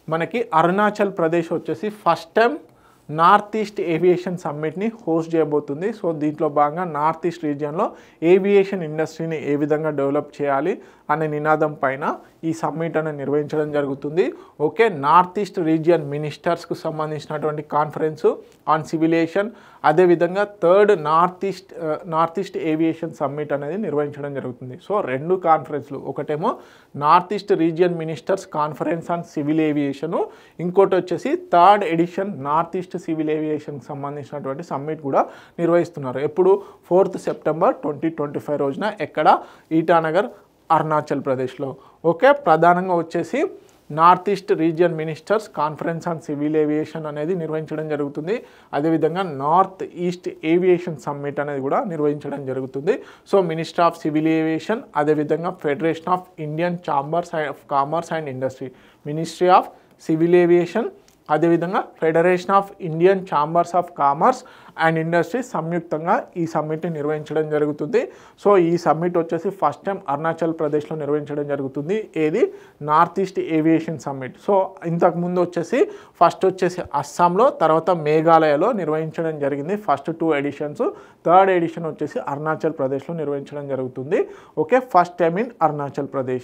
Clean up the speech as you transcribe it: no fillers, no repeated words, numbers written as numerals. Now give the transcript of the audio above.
మనకి అరుణాచల్ ప్రదేశ్ వచ్చేసి first time north east aviation సమ్మిట్ని హోస్ట్ చేయబోతుంది. సో దీంట్లో భాగంగా నార్త్ ఈస్ట్ రీజియన్లో ఏవియేషన్ ఇండస్ట్రీని ఏ విధంగా డెవలప్ చేయాలి అనే నినాదం పైన ఈ సమ్మిట్ అనేది నిర్వహించడం జరుగుతుంది. ఓకే, నార్త్ ఈస్ట్ రీజియన్ మినిస్టర్స్కు సంబంధించినటువంటి కాన్ఫరెన్సు ఆన్ సివిలేషన్, అదేవిధంగా third north east aviation summit అనేది నిర్వహించడం జరుగుతుంది. సో రెండు కాన్ఫరెన్స్లు, ఒకటేమో north east region ministers conference on civil aviation, ఇంకోటి వచ్చేసి third edition north east civil ఏవియేషన్కి సంబంధించినటువంటి సమ్మిట్ కూడా నిర్వహిస్తున్నారు. ఎప్పుడు 4th సెప్టెంబర్ 2025 రోజున ఎక్కడ, ఈటానగర్, అరుణాచల్ ప్రదేశ్లో. ఓకే, ప్రధానంగా వచ్చేసి north east region ministers conference on civil aviation అనేది నిర్వహించడం జరుగుతుంది. అదేవిధంగా నార్త్ ఈస్ట్ ఏవియేషన్ సమ్మిట్ అనేది కూడా నిర్వహించడం జరుగుతుంది. So minister of civil aviation, అదేవిధంగా federation of Indian chambers of commerce and industry, ministry of civil aviation, అదేవిధంగా federation of Indian chambers of commerce and industry సంయుక్తంగా ఈ సమ్మిట్ని నిర్వహించడం జరుగుతుంది. సో ఈ సమ్మిట్ వచ్చేసి ఫస్ట్ టైం అరుణాచల్ ప్రదేశ్లో నిర్వహించడం జరుగుతుంది. ఏది, north east aviation summit. So ఇంతకుముందు వచ్చేసి ఫస్ట్ వచ్చేసి అస్సాంలో, తర్వాత మేఘాలయలో నిర్వహించడం జరిగింది ఫస్ట్ 2 ఎడిషన్స్. థర్డ్ ఎడిషన్ వచ్చేసి అరుణాచల్ ప్రదేశ్లో నిర్వహించడం జరుగుతుంది. Okay, first time in Arunachal Pradesh.